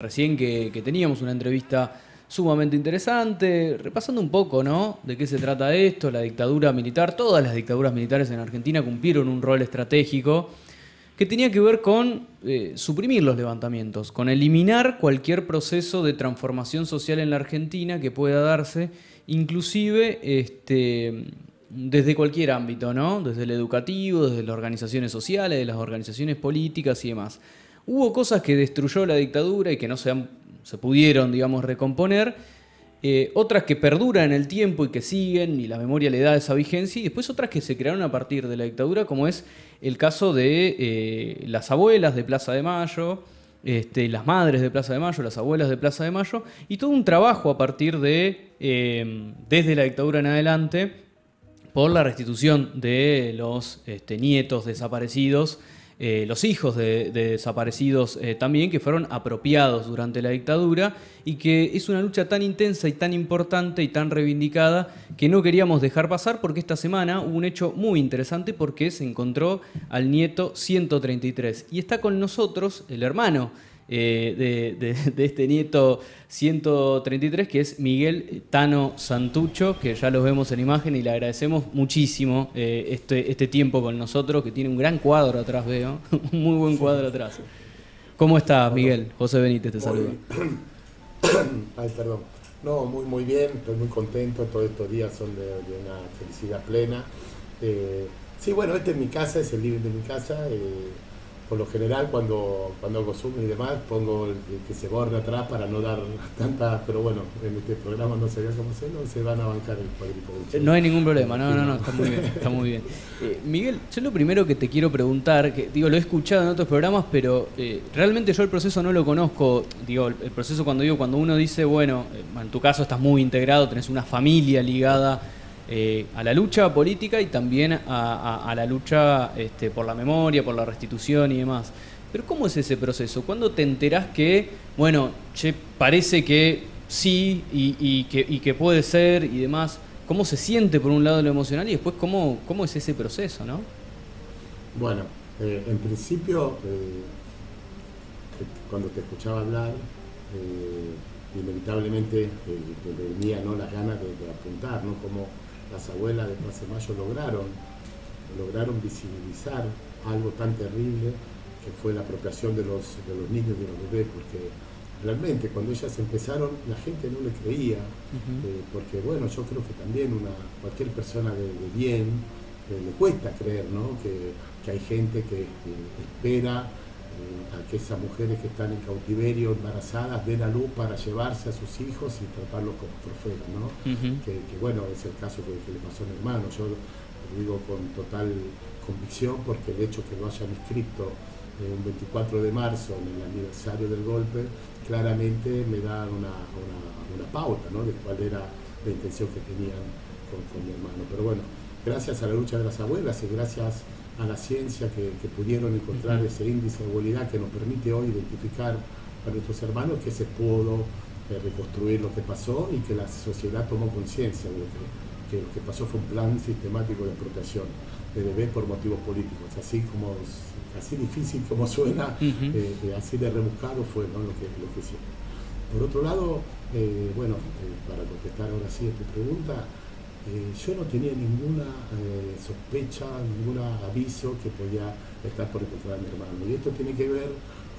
Recién que teníamos una entrevista sumamente interesante, repasando un poco, ¿no?, de qué se trata esto, la dictadura militar. Todas las dictaduras militares en Argentina cumplieron un rol estratégico que tenía que ver con suprimir los levantamientos, con eliminar cualquier proceso de transformación social en la Argentina que pueda darse, inclusive desde cualquier ámbito, ¿no?, desde el educativo, desde las organizaciones sociales, de las organizaciones políticas y demás. Hubo cosas que destruyó la dictadura y que no se pudieron, digamos, recomponer, otras que perduran en el tiempo y que siguen, y la memoria le da esa vigencia, y después otras que se crearon a partir de la dictadura, como es el caso de las abuelas de Plaza de Mayo, las madres de Plaza de Mayo, las abuelas de Plaza de Mayo, y todo un trabajo a partir de, desde la dictadura en adelante, por la restitución de los nietos desaparecidos, los hijos de desaparecidos también, que fueron apropiados durante la dictadura, y que es una lucha tan intensa y tan importante y tan reivindicada que no queríamos dejar pasar, porque esta semana hubo un hecho muy interesante, porque se encontró al nieto 133 y está con nosotros el hermano de este nieto 133, que es Miguel Tano Santucho, que ya lo vemos en imagen y le agradecemos muchísimo este tiempo con nosotros, que tiene un gran cuadro atrás, veo, un muy buen cuadro atrás. ¿Cómo estás, Miguel? José Benítez te saluda. Ay, perdón. No, muy bien, estoy muy contento, todos estos días son de una felicidad plena. Sí, bueno, este es mi casa, es el living de mi casa. Por lo general, cuando hago Zoom y demás, pongo el que se borra atrás para no dar tantas, pero bueno, en este programa no se ve cómo se van a bancar el cuadrito. No hay ningún problema, no, está muy bien, está muy bien. Miguel, yo lo primero que te quiero preguntar, que digo, lo he escuchado en otros programas, pero realmente yo el proceso no lo conozco. Digo, el proceso cuando uno dice, bueno, en tu caso estás muy integrado, tenés una familia ligada a la lucha política y también a la lucha por la memoria, por la restitución y demás. Pero ¿cómo es ese proceso? ¿Cuándo te enterás que, bueno, parece que sí y que puede ser y demás? ¿Cómo se siente por un lado lo emocional y después cómo es ese proceso, ¿no? Bueno, en principio, cuando te escuchaba hablar, inevitablemente me venía, ¿no?, las ganas de apuntar, ¿no?, como las abuelas de Plaza de Mayo lograron visibilizar algo tan terrible que fue la apropiación de los niños y de los bebés, porque realmente cuando ellas empezaron la gente no le creía, porque bueno, yo creo que también cualquier persona de bien le cuesta creer, ¿no?, que hay gente que espera a que esas mujeres que están en cautiverio, embarazadas, den a luz para llevarse a sus hijos y tratarlos como trofeos, ¿no? Que bueno, es el caso que le pasó a mi hermano. Yo lo digo con total convicción, porque el hecho que lo hayan inscrito un 24 de marzo, en el aniversario del golpe, claramente me da una pauta, ¿no?, de cuál era la intención que tenían con mi hermano. Pero bueno, gracias a la lucha de las abuelas y gracias a la ciencia que pudieron encontrar ese índice de abuelidad que nos permite hoy identificar a nuestros hermanos, que se pudo reconstruir lo que pasó y que la sociedad tomó conciencia de que lo que pasó fue un plan sistemático de apropiación de bebés por motivos políticos. Así difícil como suena, así de rebuscado fue, ¿no?, lo que hicieron. Por otro lado, para contestar ahora sí a tu pregunta, yo no tenía ninguna sospecha, ningún aviso que podía estar por encontrar a mi hermano. Y esto tiene que ver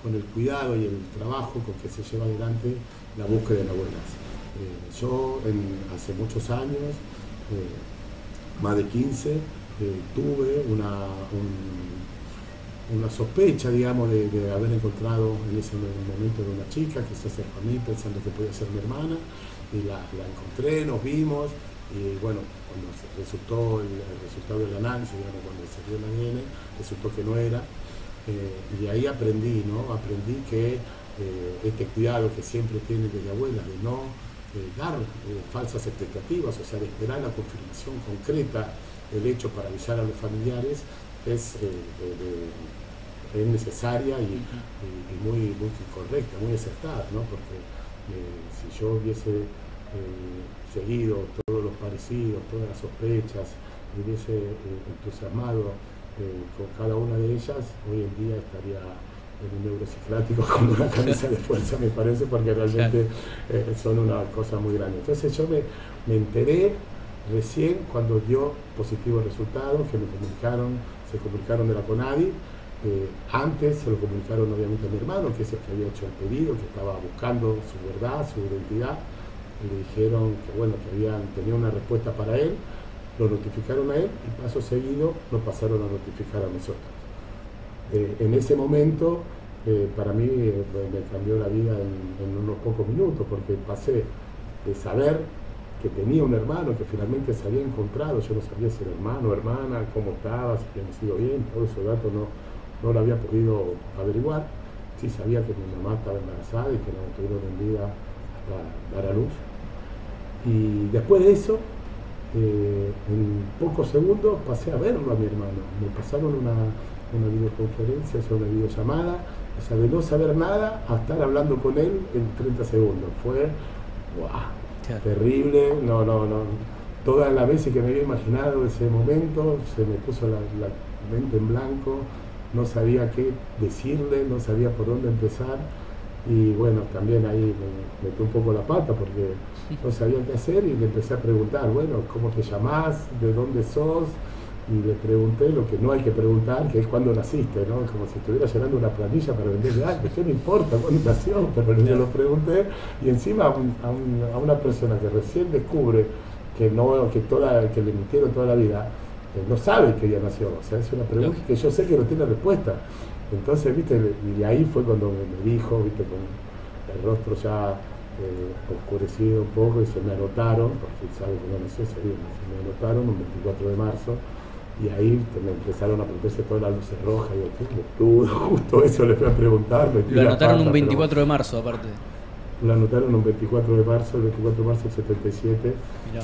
con el cuidado y el trabajo con que se lleva adelante la búsqueda de abuelas. Yo hace muchos años, más de 15, tuve una sospecha, digamos, de haber encontrado en ese momento de una chica que se acercó a mí pensando que podía ser mi hermana, y la encontré, nos vimos. Y bueno, cuando resultó el resultado del análisis, digamos, cuando se dio el ADN, resultó que no era. Y ahí aprendí, ¿no? Aprendí que este cuidado que siempre tiene desde abuelas, de no dar falsas expectativas, o sea, de esperar la confirmación concreta del hecho para avisar a los familiares, es necesaria y muy correcta, muy acertada, ¿no? Porque si yo hubiese seguido todos los parecidos, todas las sospechas, me hubiese entusiasmado con cada una de ellas, hoy en día estaría en un neurociclático con una camisa de fuerza, me parece, porque realmente son una cosa muy grande. Entonces yo me enteré recién cuando dio positivos resultados, que se comunicaron de la CONADI. Antes se lo comunicaron obviamente a mi hermano, que es el que había hecho el pedido, que estaba buscando su verdad, su identidad, y le dijeron que bueno, que tenía una respuesta para él, lo notificaron a él y paso seguido lo pasaron a notificar a nosotros. En ese momento para mí me cambió la vida en unos pocos minutos, porque pasé de saber que tenía un hermano que finalmente se había encontrado, yo no sabía si era hermano o hermana, cómo estaba, si había nacido bien, todos esos datos no lo había podido averiguar. Sí sabía que mi mamá estaba embarazada y que no tuvieron en vida hasta dar a luz. Y después de eso, en pocos segundos pasé a verlo a mi hermano. Me pasaron una videoconferencia, una videollamada, o sea, de no saber nada a estar hablando con él en 30 segundos. Fue wow, terrible, no. Todas las veces que me había imaginado ese momento, se me puso la mente en blanco, no sabía qué decirle, no sabía por dónde empezar. Y bueno, también ahí me metí un poco la pata porque no sabía qué hacer y le empecé a preguntar, bueno, ¿cómo te llamás? ¿De dónde sos? Y le pregunté lo que no hay que preguntar, que es cuándo naciste, ¿no? Como si estuviera llenando una planilla para venderle algo, ¿qué me importa cuándo nació? Pero yo lo pregunté y encima a una persona que recién descubre que le mintieron toda la vida, no sabe que ella nació, o sea, es una pregunta que yo sé que no tiene respuesta. Entonces, viste, y ahí fue cuando me dijo, viste, con el rostro ya oscurecido un poco, y se me anotaron, porque sabe que no nació ese día, se me anotaron un 24 de marzo, y ahí me empezaron a prenderse todas las luces rojas, y yo, justo eso le fui a preguntar. Lo anotaron un 24 de marzo, aparte. Lo anotaron un 24 de marzo, el 24 de marzo del 77,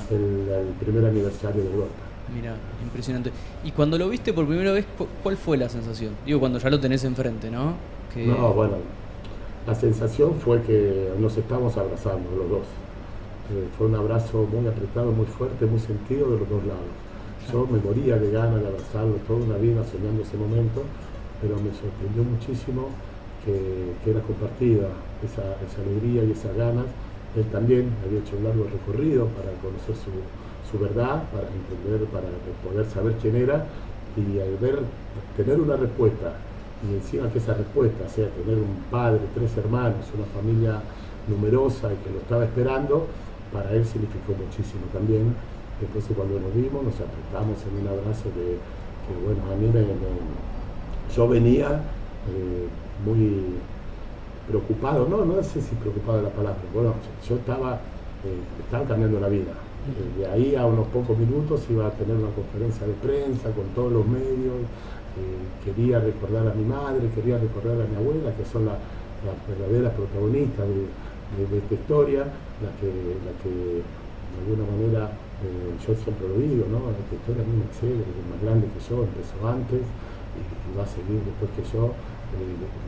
el primer aniversario de Gorta. Mira, impresionante. Y cuando lo viste por primera vez, ¿cuál fue la sensación? Digo, cuando ya lo tenés enfrente, ¿no? No, bueno, la sensación fue que nos estábamos abrazando los dos. Fue un abrazo muy apretado, muy fuerte, muy sentido de los dos lados. Yo me moría de ganas de abrazarlo toda una vida soñando ese momento, pero me sorprendió muchísimo que era compartida esa alegría y esas ganas. Él también había hecho un largo recorrido para conocer su verdad, para entender, para poder saber quién era, y al tener una respuesta, y encima que esa respuesta sea tener un padre, 3 hermanos, una familia numerosa y que lo estaba esperando, para él significó muchísimo también. Entonces cuando nos vimos, nos apretamos en un abrazo que bueno, a mí yo venía muy preocupado, no sé si preocupado es la palabra, bueno, yo estaba cambiando la vida. De ahí a unos pocos minutos iba a tener una conferencia de prensa con todos los medios. Quería recordar a mi madre, quería recordar a mi abuela, que son las verdaderas protagonistas de esta historia, la que de alguna manera, yo siempre lo digo, ¿no? Esta historia a mí me excede, es más grande que yo, empezó antes y va a seguir después que yo.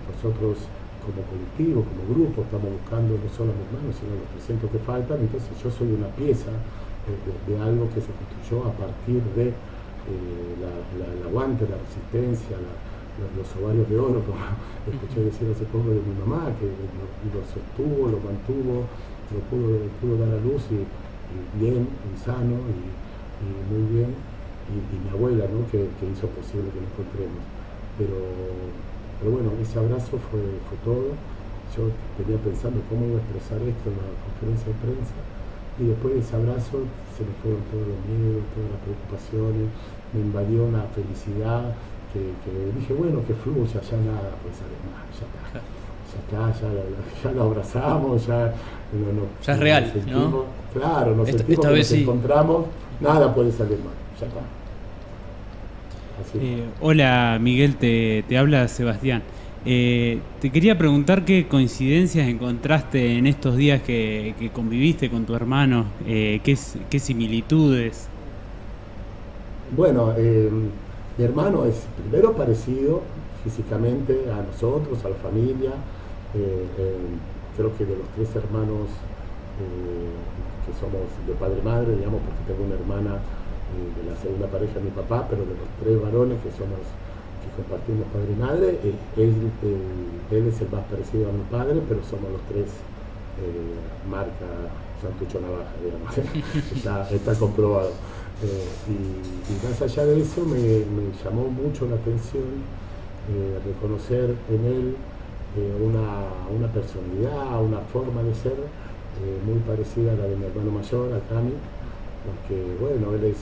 Nosotros como colectivo, como grupo, estamos buscando no solo a mis hermanos, sino a los 300 que faltan. Entonces yo soy una pieza de algo que se construyó a partir de el aguante, la resistencia, los ovarios de oro, como escuché decir hace poco de mi mamá, que lo sostuvo, lo mantuvo, lo pudo dar a luz y bien, y sano, y muy bien, y mi abuela, ¿no? que hizo posible que nos encontremos. Pero bueno, ese abrazo fue todo. Yo venía pensando cómo iba a expresar esto en la conferencia de prensa, y después de ese abrazo se me fueron todos los miedos, todas las preocupaciones, me invadió una felicidad que dije, bueno, que fluya, ya nada puede salir mal, ya lo abrazamos, ya es real, sentimos, ¿no? Claro, nos sentimos esta que vez nos sí. encontramos, nada puede salir mal, ya está. Hola Miguel, te habla Sebastián. Te quería preguntar qué coincidencias encontraste en estos días que conviviste con tu hermano, qué similitudes. Bueno, mi hermano es primero parecido físicamente a nosotros, a la familia. Creo que de los 3 hermanos que somos de padre y madre, digamos, porque tengo una hermana de la segunda pareja de mi papá, pero de los 3 varones que que compartimos padre y madre. Él es el más parecido a mi padre, pero somos los tres marca Santucho Navaja, digamos. está comprobado. Y más allá de eso me llamó mucho la atención reconocer en él una personalidad, una forma de ser muy parecida a la de mi hermano mayor, a Cami, porque bueno, él es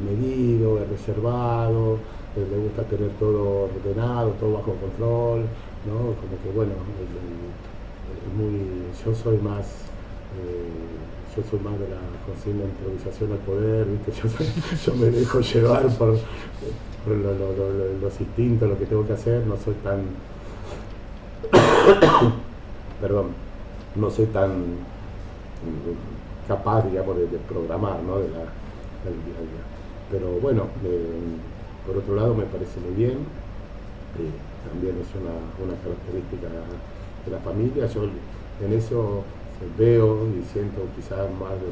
medido, es reservado, le gusta tener todo ordenado, todo bajo control, ¿no? Como que bueno, yo soy más de la consigna de improvisación al poder, ¿viste? Yo me dejo llevar por los instintos, lo que tengo que hacer, no soy tan perdón, no soy tan capaz, digamos, de programar, ¿no? del día a día. Pero bueno, por otro lado me parece muy bien, también es una característica de la familia. Yo en eso veo y siento quizás más de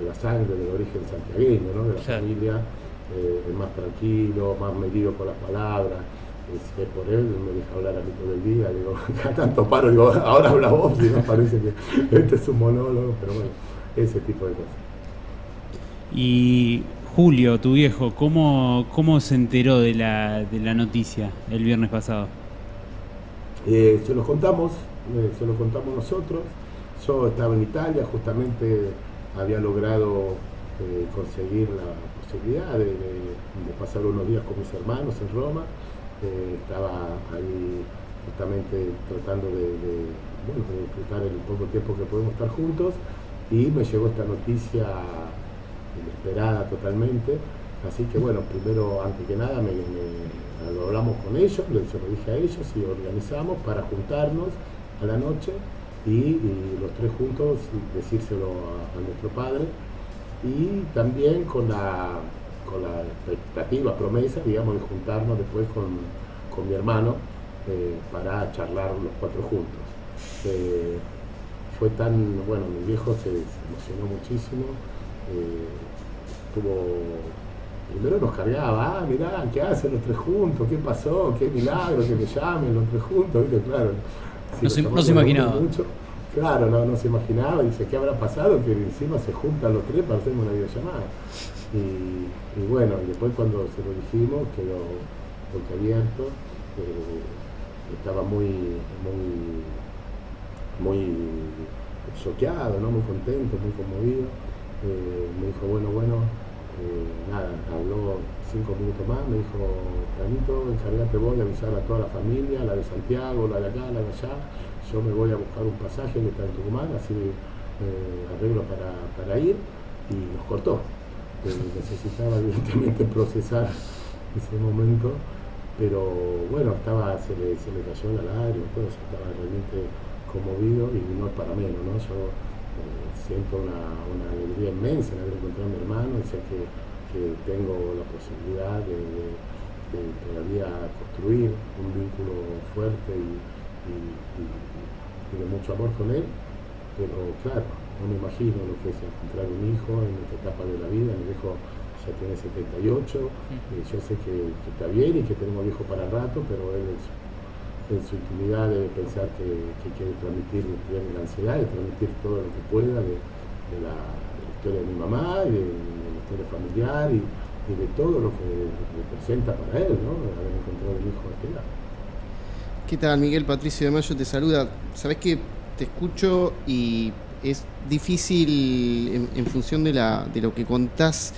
la sangre, del origen santiagueño, ¿no? De la familia, es más tranquilo, más medido con las palabras. Si es por él, me deja hablar a mí todo el día, digo, cada tanto paro, digo, ahora habla vos, y me parece que este es un monólogo, pero bueno, ese tipo de cosas. Y Julio, tu viejo, ¿cómo se enteró de la noticia el viernes pasado? Se lo contamos nosotros. Yo estaba en Italia, justamente había logrado conseguir la posibilidad de pasar unos días con mis hermanos en Roma. Estaba ahí justamente tratando de disfrutar el poco tiempo que podemos estar juntos, y me llegó esta noticia inesperada totalmente. Así que bueno, primero, antes que nada, lo hablamos con ellos, se lo dije a ellos y organizamos para juntarnos a la noche y los tres juntos decírselo a nuestro padre, y también con la expectativa, promesa, digamos, de juntarnos después con mi hermano para charlar los cuatro juntos. Fue tan, bueno, mi viejo se emocionó muchísimo, primero nos cargaba, mirá, ¿qué hacen los tres juntos? ¿Qué pasó? ¿Qué milagro que me llamen los tres juntos? ¿Viste? Claro, sí, no se imaginaba. Mucho. Claro, no se imaginaba, dice, ¿qué habrá pasado? Que encima se juntan los tres para hacer una videollamada. Y bueno, y después cuando se lo dijimos, quedó boquiabierto, estaba muy choqueado, ¿no? Muy contento, muy conmovido. Me dijo, bueno, nada, habló 5 minutos más, me dijo, Panito, encárgate vos de avisar a toda la familia, la de Santiago, la de acá, la de allá. Yo me voy a buscar un pasaje que está en Tucumán, así arreglo para ir, y nos cortó. Necesitaba evidentemente procesar ese momento, pero bueno, se le cayó la lágrima, todo, estaba realmente conmovido, y no es para menos, ¿no? Yo siento una alegría inmensa en haber encontrado a mi hermano, y sé que tengo la posibilidad de todavía construir un vínculo fuerte y de mucho amor con él, pero claro, no me imagino lo que es encontrar un hijo en esta etapa de la vida. Mi viejo ya tiene 78, yo sé que está bien y que tenemos viejo para rato, pero él en su intimidad debe pensar que quiere transmitir la ansiedad, de transmitir todo lo que pueda de la historia de mi mamá, y de la historia familiar, y de todo lo que representa para él, ¿no? Haber encontrado un hijo de este lado. ¿Qué tal, Miguel? Patricio de Mayo te saluda. Sabés que te escucho y es difícil, en función de lo que contás,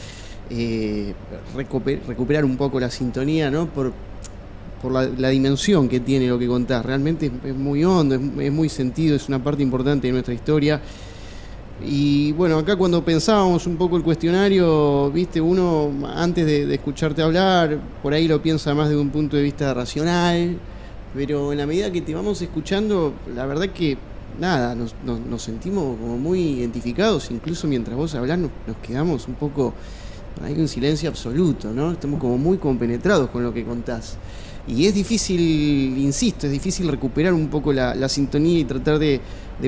recuperar un poco la sintonía, ¿no? Por la dimensión que tiene lo que contás. Realmente es muy hondo, es muy sentido, es una parte importante de nuestra historia. Y bueno, acá cuando pensábamos un poco el cuestionario, viste, uno antes de escucharte hablar, por ahí lo piensa más desde un punto de vista racional, pero en la medida que te vamos escuchando, la verdad que nada, nos sentimos como muy identificados, incluso mientras vos hablás nos quedamos un poco, hay un silencio absoluto, ¿no? Estamos como muy compenetrados con lo que contás. Y es difícil, insisto, es difícil recuperar un poco la sintonía y tratar de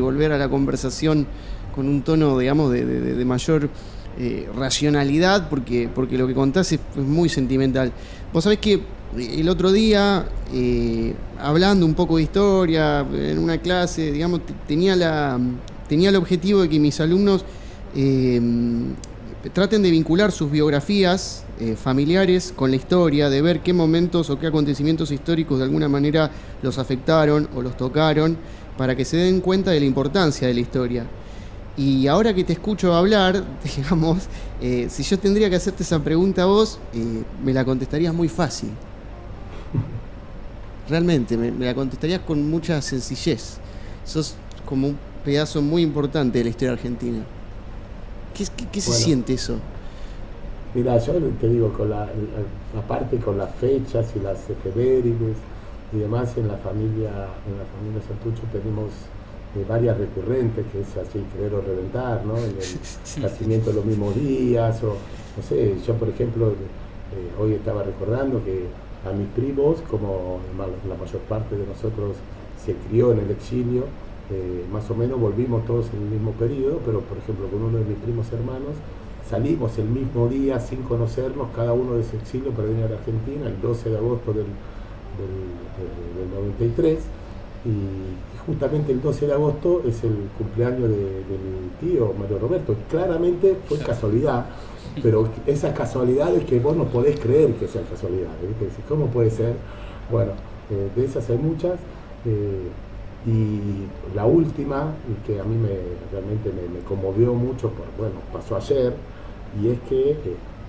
volver a la conversación con un tono, digamos, de mayor racionalidad, porque lo que contás es muy sentimental. Vos sabés que el otro día, hablando un poco de historia, en una clase, digamos, tenía el objetivo de que mis alumnos traten de vincular sus biografías familiares con la historia, de ver qué momentos o qué acontecimientos históricos de alguna manera los afectaron o los tocaron, para que se den cuenta de la importancia de la historia. Y ahora que te escucho hablar, digamos, si yo tendría que hacerte esa pregunta a vos, me la contestarías muy fácil. Realmente, me la contestarías con mucha sencillez. Sos como un pedazo muy importante de la historia argentina. ¿Qué se siente eso? Mira, yo te digo, aparte con las fechas y las efemérides y demás, en la familia Santucho tenemos varias recurrentes, que es así, creer o reventar, ¿no? En el nacimiento de los mismos días, o no sé, yo por ejemplo, hoy estaba recordando que a mis primos, como la mayor parte de nosotros se crió en el exilio, más o menos volvimos todos en el mismo periodo, pero por ejemplo con uno de mis primos hermanos salimos el mismo día sin conocernos, cada uno de ese exilio para venir a la Argentina, el 12 de agosto del 93, y justamente el 12 de agosto es el cumpleaños del tío Mario Roberto. Claramente fue casualidad, pero esas casualidades que vos no podés creer que sean casualidades, ¿viste? ¿Cómo puede ser? Bueno, de esas hay muchas. Y la última, que a mí realmente me conmovió mucho, bueno, pasó ayer, y es que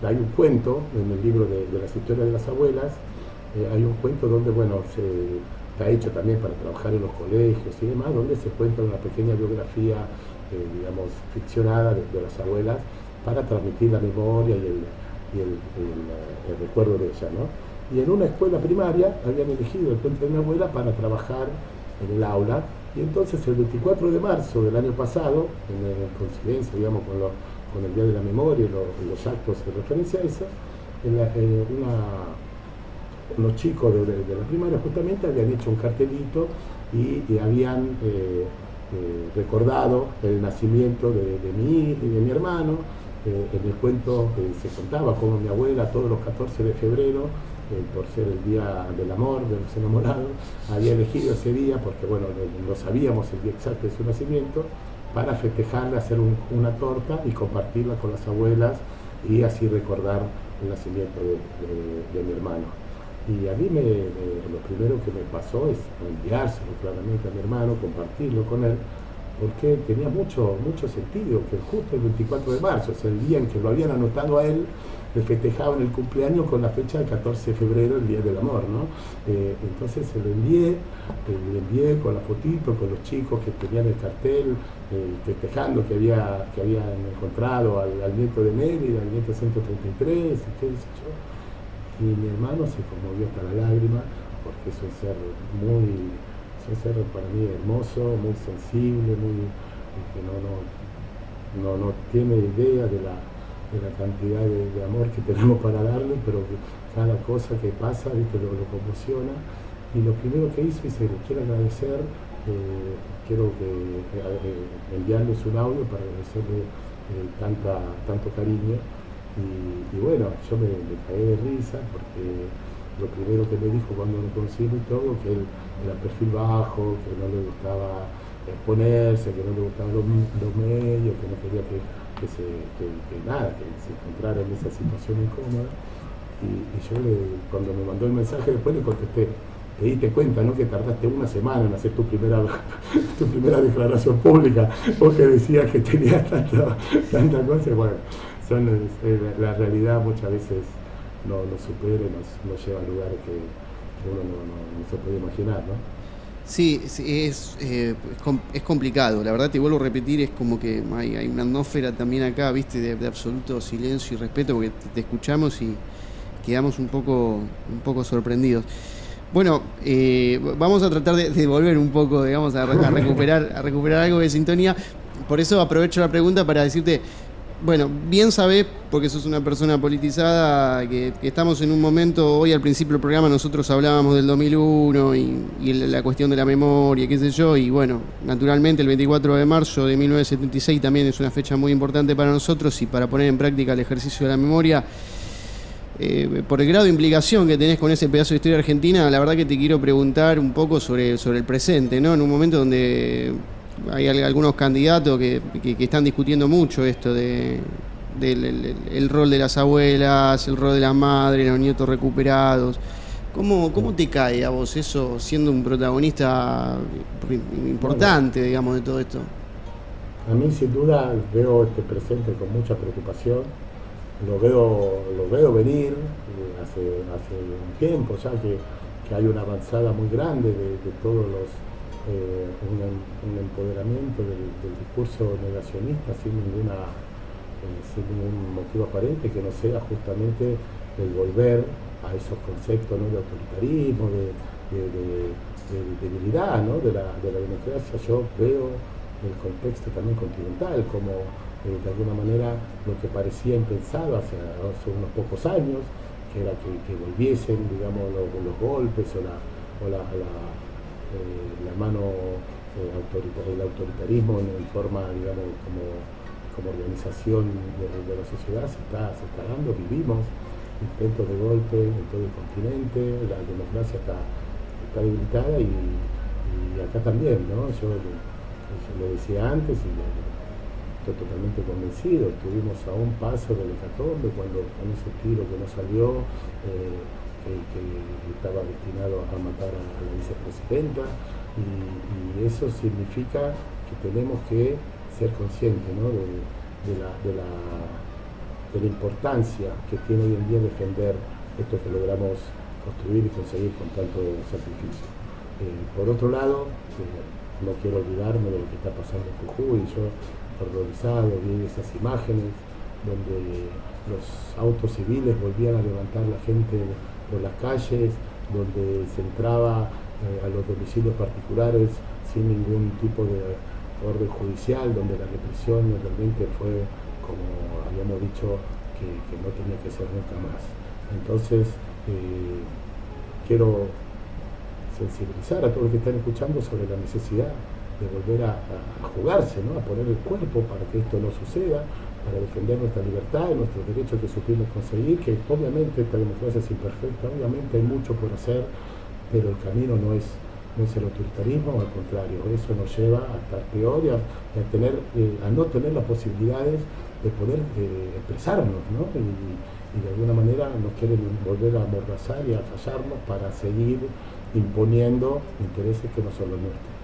hay un cuento en el libro de las historias de las abuelas, hay un cuento donde, bueno, está hecho también para trabajar en los colegios y demás, donde se cuenta una pequeña biografía, digamos, ficcionada de las abuelas, para transmitir la memoria y el recuerdo de ella, ¿no? Y en una escuela primaria habían elegido el cuento de mi abuela para trabajar en el aula, y entonces el 24 de marzo del año pasado, en coincidencia, digamos, con el Día de la Memoria y los actos en referencia a eso, unos chicos de la primaria justamente habían hecho un cartelito y habían recordado el nacimiento de mi hermano. En el cuento se contaba cómo mi abuela todos los 14 de febrero, por ser el día del amor, de los enamorados, había elegido ese día, porque bueno, no sabíamos el día exacto de su nacimiento, para festejarle, hacer una torta y compartirla con las abuelas y así recordar el nacimiento de mi hermano. Y a mí lo primero que me pasó es enviárselo claramente a mi hermano, compartirlo con él, porque tenía mucho sentido que justo el 24 de marzo, es el día en que lo habían anotado a él, le festejaban el cumpleaños con la fecha del 14 de febrero, el Día del Amor, ¿no? Entonces se lo envié con la fotito, con los chicos que tenían el cartel, festejando que habían encontrado al nieto de Mérida, al nieto 133, y qué sé yo. Y mi hermano se conmovió hasta la lágrima, porque es un ser para mí hermoso, muy sensible, que no tiene idea de la cantidad de amor que tenemos para darle, pero que cada cosa que pasa, ¿viste? lo conmociona. Y lo primero que hizo, le quiero agradecer, quiero enviarles un audio para agradecerle tanto cariño. Y bueno, yo me caí de risa, porque lo primero que me dijo cuando lo conocimos y todo, que él era perfil bajo, que no le gustaba exponerse, que no le gustaban los medios, que no quería que se encontrara en esa situación incómoda. Y yo cuando me mandó el mensaje después le contesté: te diste cuenta, ¿no?, que tardaste una semana en hacer tu primera declaración pública, vos que decías que tenías tanta cosa. Bueno, la realidad muchas veces nos supera y nos lleva a lugares que uno no se puede imaginar, ¿no? Sí, es complicado, la verdad te vuelvo a repetir, es como que hay una atmósfera también acá, viste, de absoluto silencio y respeto, porque te escuchamos y quedamos un poco sorprendidos. Bueno, vamos a tratar de volver un poco, digamos, a recuperar algo de sintonía. Por eso aprovecho la pregunta para decirte, bueno, bien sabés, porque sos una persona politizada, que estamos en un momento, hoy al principio del programa nosotros hablábamos del 2001 y la cuestión de la memoria, qué sé yo, y bueno, naturalmente el 24 de marzo de 1976 también es una fecha muy importante para nosotros, y para poner en práctica el ejercicio de la memoria, por el grado de implicación que tenés con ese pedazo de historia argentina, la verdad que te quiero preguntar un poco sobre el presente, ¿no? En un momento donde hay algunos candidatos que están discutiendo mucho esto del rol de las abuelas, el rol de las madres, los nietos recuperados. ¿Cómo te cae a vos eso, siendo un protagonista importante, digamos, de todo esto? A mí, sin duda, veo este presente con mucha preocupación. Lo veo venir hace un tiempo ya que hay una avanzada muy grande de todos los un empoderamiento del discurso negacionista sin ningún motivo aparente que no sea justamente el volver a esos conceptos, ¿no?, de autoritarismo, de debilidad, ¿no?, de la democracia. Yo veo el contexto también continental como de alguna manera lo que parecía impensado hace unos pocos años, que era que volviesen, digamos, los golpes o la mano el autoritarismo en forma, digamos, como organización de la sociedad se está dando. Vivimos intentos de golpe en todo el continente, la democracia está debilitada y acá también, ¿no? Yo lo decía antes y estoy totalmente convencido. Estuvimos a un paso del hecatombe cuando con ese tiro que no salió, que estaba destinado a matar a la vicepresidenta, y eso significa que tenemos que ser conscientes, ¿no?, de la importancia que tiene hoy en día defender esto que logramos construir y conseguir con tanto sacrificio. Por otro lado, no quiero olvidarme de lo que está pasando en Jujuy. Yo, horrorizado, vi esas imágenes donde los autos civiles volvían a levantar la gente por las calles, donde se entraba a los domicilios particulares sin ningún tipo de orden judicial, donde la represión realmente fue, como habíamos dicho, que no tenía que ser nunca más. Entonces, quiero sensibilizar a todos los que están escuchando sobre la necesidad de volver a jugarse, ¿no?, a poner el cuerpo para que esto no suceda, para defender nuestra libertad y nuestros derechos que supimos conseguir, que obviamente esta democracia es imperfecta, obviamente hay mucho por hacer, pero el camino no es el autoritarismo, al contrario, eso nos lleva a estar peor y a no tener las posibilidades de poder expresarnos, ¿no? Y de alguna manera nos quieren volver a amordazar y a callarnos para seguir imponiendo intereses que no son los nuestros.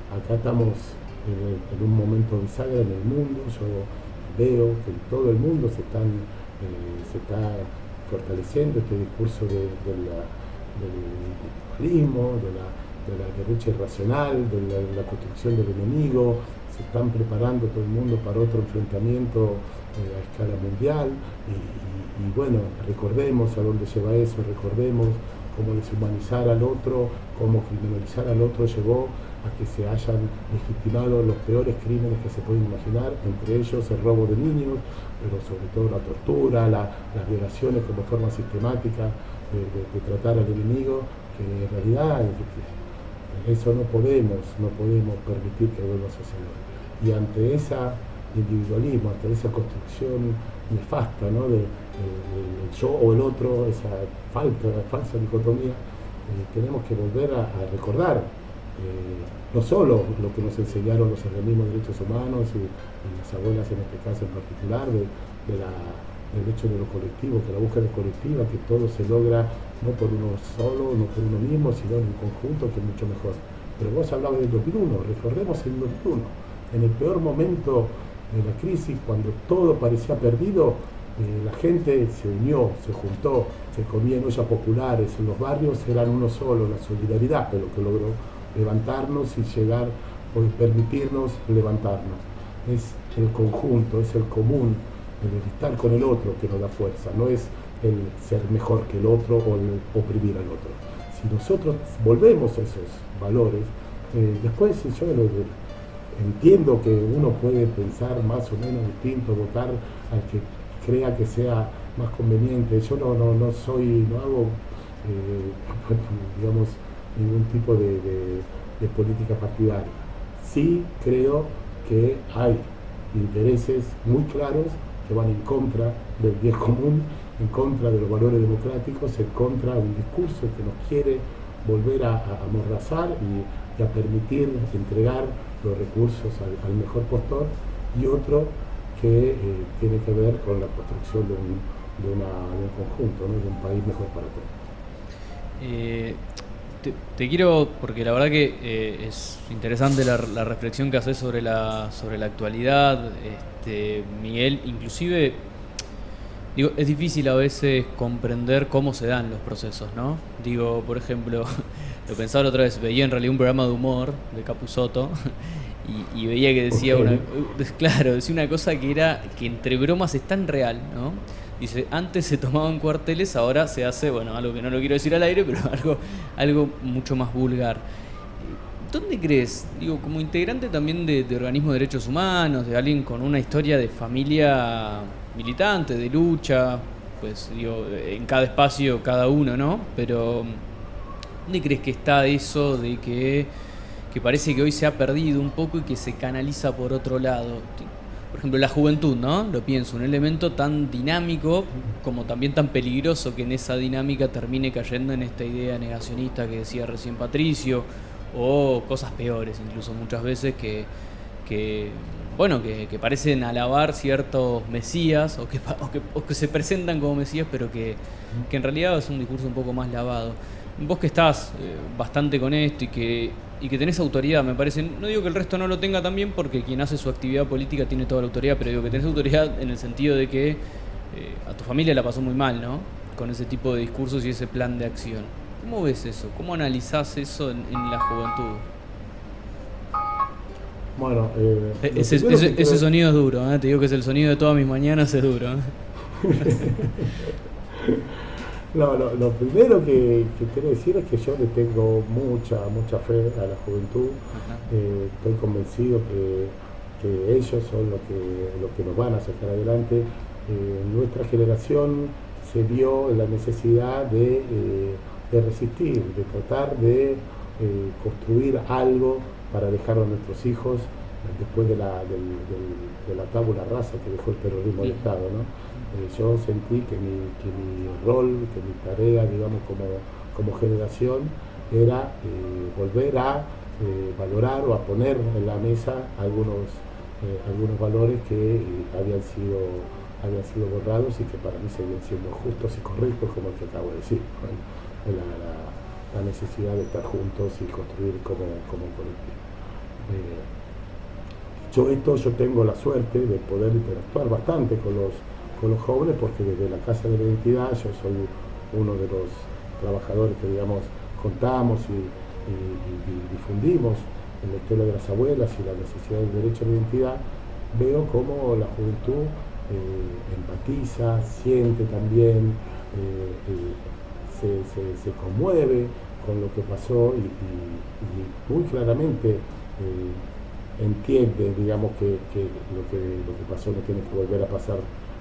Acá estamos en un momento bisagra en el mundo. Yo veo que en todo el mundo se está fortaleciendo este discurso del populismo, de la derecha irracional, de la construcción del enemigo. Se están preparando todo el mundo para otro enfrentamiento a escala mundial y bueno, recordemos a dónde lleva eso, recordemos cómo deshumanizar al otro, cómo criminalizar al otro llevó a que se hayan legitimado los peores crímenes que se pueden imaginar, entre ellos el robo de niños, pero sobre todo la tortura, las violaciones como forma sistemática de tratar al enemigo, que en realidad eso no podemos permitir que vuelva a suceder. Y ante ese individualismo, ante esa construcción nefasta, ¿no?, del yo o el otro, esa falsa dicotomía, tenemos que volver a recordar no solo lo que nos enseñaron los organismos de derechos humanos y las abuelas en este caso en particular, del hecho de lo colectivo, que la búsqueda colectiva, que todo se logra no por uno solo, no por uno mismo, sino en un conjunto, que es mucho mejor. Pero vos hablabas del 2001, recordemos el 2001, en el peor momento de la crisis, cuando todo parecía perdido, la gente se unió, se juntó, se comía en ollas populares, en los barrios eran uno solo, la solidaridad es lo que logró levantarnos y llegar o permitirnos levantarnos. Es el conjunto, es el común, el estar con el otro que nos da fuerza, no es el ser mejor que el otro o el oprimir al otro. Si nosotros volvemos a esos valores, después yo entiendo que uno puede pensar más o menos distinto, votar al que crea que sea más conveniente. Yo no hago digamos, ningún tipo de política partidaria. Sí creo que hay intereses muy claros que van en contra del bien común en contra de los valores democráticos, en contra de un discurso que nos quiere volver a amordazar y a permitir entregar los recursos al mejor postor, y otro que tiene que ver con la construcción de un conjunto, ¿no? De un país mejor para todos. Te quiero, porque la verdad que es interesante la reflexión que haces sobre la actualidad, Miguel. Inclusive, digo, es difícil a veces comprender cómo se dan los procesos, ¿no? Digo, por ejemplo, lo pensaba la otra vez, veía en realidad un programa de humor de Capusotto y veía que decía decía una cosa que era que entre bromas es tan real, ¿no? Dice, antes se tomaban cuarteles, ahora se hace, bueno, algo que no lo quiero decir al aire, pero algo mucho más vulgar. ¿Dónde crees, digo, como integrante también de organismos de derechos humanos, de alguien con una historia de familia militante, de lucha, pues digo, en cada espacio, cada uno, ¿no? Pero ¿dónde crees que está eso de que parece que hoy se ha perdido un poco y que se canaliza por otro lado? Por ejemplo, la juventud, ¿no? Lo pienso, un elemento tan dinámico como también tan peligroso que en esa dinámica termine cayendo en esta idea negacionista que decía recién Patricio, o cosas peores incluso muchas veces que parecen alabar ciertos mesías o que se presentan como mesías, pero que en realidad es un discurso un poco más lavado. Vos que estás bastante con esto y que tenés autoridad, me parece, no digo que el resto no lo tenga también, porque quien hace su actividad política tiene toda la autoridad, pero digo que tenés autoridad en el sentido de que a tu familia la pasó muy mal, ¿no? Con ese tipo de discursos y ese plan de acción. ¿Cómo ves eso? ¿Cómo analizás eso en la juventud? Bueno, ese sonido es duro, ¿eh? Te digo que es el sonido de todas mis mañanas, es duro, ¿eh? No, lo primero que quiero decir es que yo le tengo mucha fe a la juventud. Estoy convencido que ellos son los que nos van a sacar adelante. Nuestra generación se vio en la necesidad de resistir, de tratar de construir algo para dejar a nuestros hijos después de la tabula rasa que dejó el terrorismo de Estado, ¿no? Yo sentí que mi rol, que mi tarea, digamos, como generación, era volver a valorar o a poner en la mesa algunos valores que habían sido borrados y que para mí seguían siendo justos y correctos, como el que acabo de decir, ¿no? La necesidad de estar juntos y construir como colectivo. Yo tengo la suerte de poder interactuar bastante con los jóvenes, porque desde la Casa de la Identidad yo soy uno de los trabajadores que, digamos, contamos y difundimos en la historia de las abuelas y la necesidad del derecho a la identidad. Veo cómo la juventud empatiza, siente también, se conmueve con lo que pasó y muy claramente entiende, digamos, que lo que pasó no tiene que volver a pasar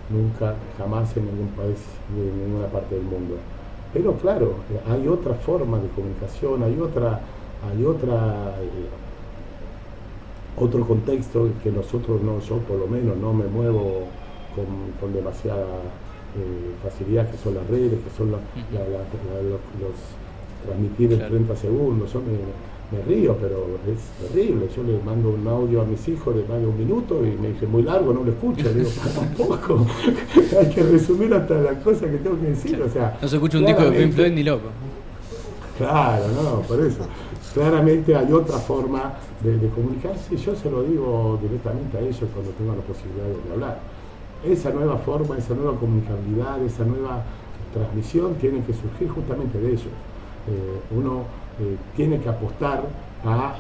nunca, jamás, en ningún país ni en ninguna parte del mundo. Pero claro, hay otra forma de comunicación, hay otro contexto que nosotros yo por lo menos no me muevo con demasiada facilidad, que son las redes, que son los transmitir en 30 segundos. Yo me río, pero es terrible. Yo le mando un audio a mis hijos de más de 1 minuto y me dice muy largo, no lo escucho. Le digo, tampoco. Hay que resumir hasta las cosas que tengo que decir. O sea, no se escucha un disco de Pink Floyd ni loco. Claro, no, por eso. Claramente hay otra forma de comunicarse, y yo se lo digo directamente a ellos cuando tengo la posibilidad de hablar. Esa nueva forma, esa nueva comunicabilidad, esa nueva transmisión tiene que surgir justamente de ellos. Uno tiene que apostar a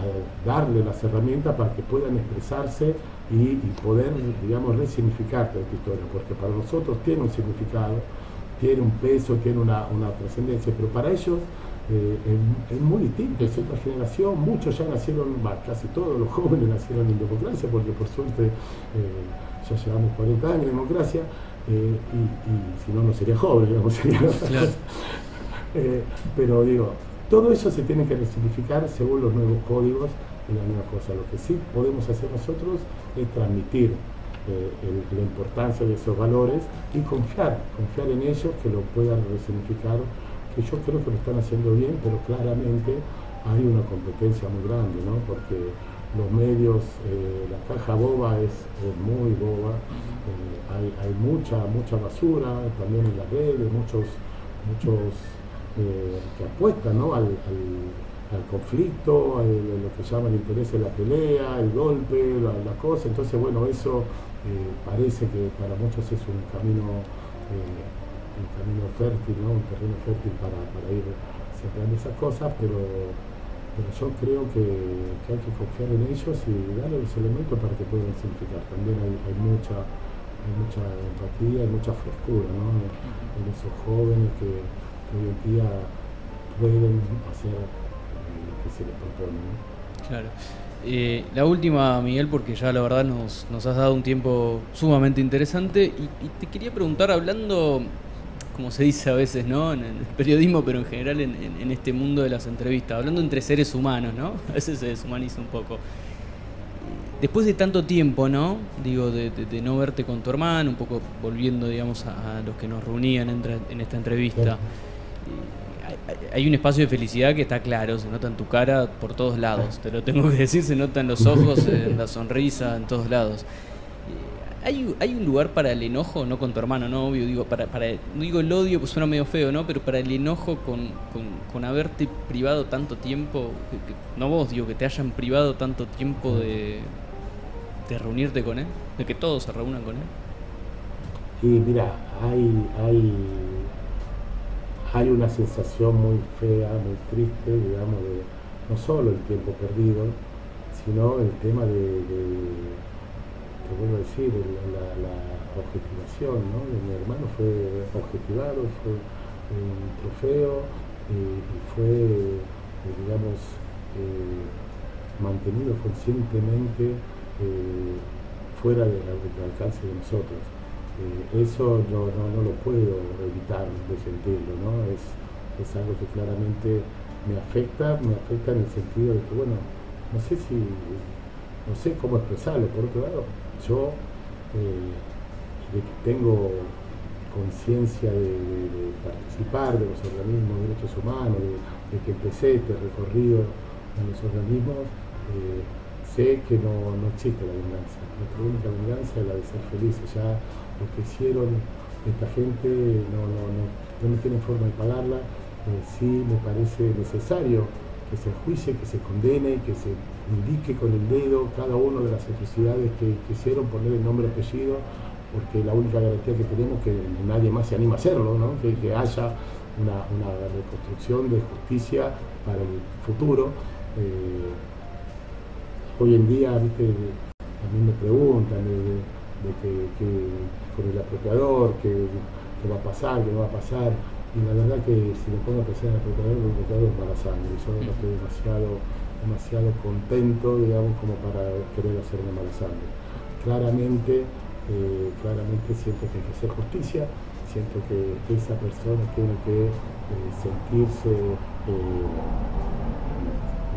darle las herramientas para que puedan expresarse y poder, digamos, resignificar toda esta historia, porque para nosotros tiene un significado, tiene un peso, tiene una trascendencia, pero para ellos es muy distinto, es otra generación. Muchos ya nacieron, casi todos los jóvenes nacieron en democracia, porque por suerte ya llevamos 40 años en democracia, y si no, no sería joven, digamos, sería claro. Pero digo, todo eso se tiene que resignificar según los nuevos códigos y las nuevas cosas. Lo que sí podemos hacer nosotros es transmitir la importancia de esos valores y confiar en ellos que lo puedan resignificar, que yo creo que lo están haciendo bien, pero claramente hay una competencia muy grande, ¿no? Porque los medios, la caja boba es muy boba, hay mucha basura también en las redes, muchos que apuestan, ¿no? al conflicto, lo que llaman el interés de la pelea, el golpe, la cosa. Entonces, bueno, eso parece que para muchos es un camino fértil, ¿no? Un terreno fértil para ir sembrando esas cosas, pero yo creo que hay que confiar en ellos y darle los elementos para que puedan simplificar. También hay mucha empatía, hay mucha frescura, ¿no? En esos jóvenes que hoy en día pueden hacer lo que se les propone, ¿no? Claro. La última, Miguel, porque ya la verdad nos has dado un tiempo sumamente interesante y te quería preguntar, hablando, como se dice a veces, ¿no? En el periodismo, pero en general en este mundo de las entrevistas, hablando entre seres humanos, ¿no? A veces se deshumaniza un poco. Después de tanto tiempo, ¿no? Digo, de no verte con tu hermano, un poco volviendo, digamos, a los que nos reunían en esta entrevista. Hay un espacio de felicidad que está claro, se nota en tu cara por todos lados, te lo tengo que decir, se nota en los ojos, en la sonrisa, en todos lados. ¿Hay un lugar para el enojo? No con tu hermano, no, obvio, digo, no digo el odio, pues suena medio feo, ¿no? Pero para el enojo con haberte privado tanto tiempo, no vos, digo, que te hayan privado tanto tiempo de reunirte con él, de que todos se reúnan con él. Y mira, hay una sensación muy fea, muy triste, digamos, de no solo el tiempo perdido, sino el tema te vuelvo a decir, la objetivación, ¿no? Mi hermano fue objetivado, fue un trofeo y fue, digamos, mantenido conscientemente fuera del alcance de nosotros. Eso no lo puedo evitar de sentirlo, ¿no? Es algo que claramente me afecta en el sentido de que, bueno, no sé cómo expresarlo. Por otro lado, yo de que tengo conciencia de participar de los organismos de derechos humanos, de que empecé este recorrido en los organismos, sé que no existe la venganza. Nuestra única venganza es la de ser felices. Ya lo que hicieron esta gente no tienen forma de pagarla. Sí me parece necesario que se enjuicie, que se condene, que se indique con el dedo cada una de las atrocidades que hicieron, poner el nombre y apellido, porque la única garantía que tenemos es que nadie más se anima a hacerlo, ¿no? Que haya una reconstrucción de justicia para el futuro. Hoy en día, ¿viste? A mí me preguntan de que con el apropiador, qué va a pasar, qué no va a pasar. Y la verdad que si me pongo a pensar en el apropiador es mala sangre. Yo no estoy demasiado contento, digamos, como para querer hacerme mala sangre. Claramente siento que hay que hacer justicia, siento que esa persona tiene que sentirse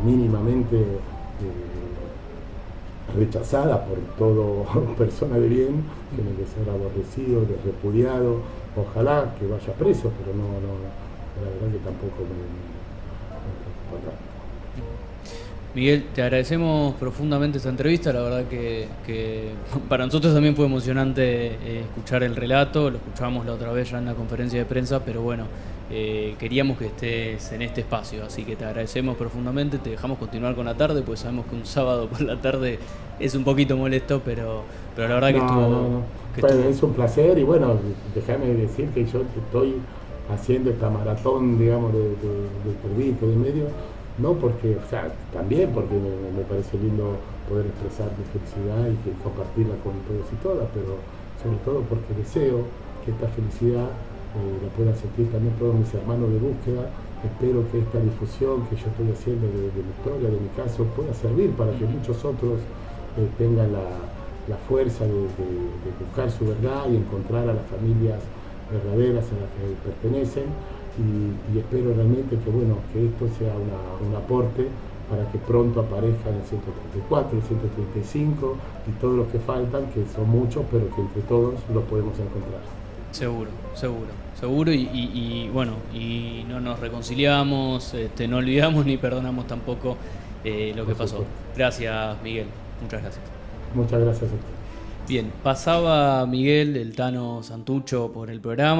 mínimamente rechazada por toda persona de bien, tiene que ser aborrecido, repudiado, ojalá que vaya preso, pero no la verdad que tampoco me preocupa tanto. Miguel, te agradecemos profundamente esta entrevista, la verdad que para nosotros también fue emocionante escuchar el relato, lo escuchábamos la otra vez ya en la conferencia de prensa, pero bueno, queríamos que estés en este espacio, así que te agradecemos profundamente, te dejamos continuar con la tarde, pues sabemos que un sábado por la tarde es un poquito molesto, pero la verdad que estuvo... Es un placer y bueno, déjame decir que yo estoy haciendo esta maratón, digamos, de entrevistas, de medios, no porque, o sea, también porque me parece lindo poder expresar mi felicidad y compartirla con todos y todas, pero sobre todo porque deseo que esta felicidad la puedan sentir también todos mis hermanos de búsqueda. Espero que esta difusión que yo estoy haciendo de mi historia, de mi caso, pueda servir para que muchos otros tengan la fuerza de buscar su verdad y encontrar a las familias verdaderas a las que pertenecen. Y espero realmente que esto sea un aporte para que pronto aparezcan el 134, el 135 y todos los que faltan, que son muchos, pero que entre todos lo podemos encontrar. Seguro, seguro, seguro y bueno, y no nos reconciliamos, no olvidamos ni perdonamos tampoco lo que pasó. Gracias, Miguel, muchas gracias. Muchas gracias a usted. Bien, pasaba Miguel, el Tano Santucho, por el programa.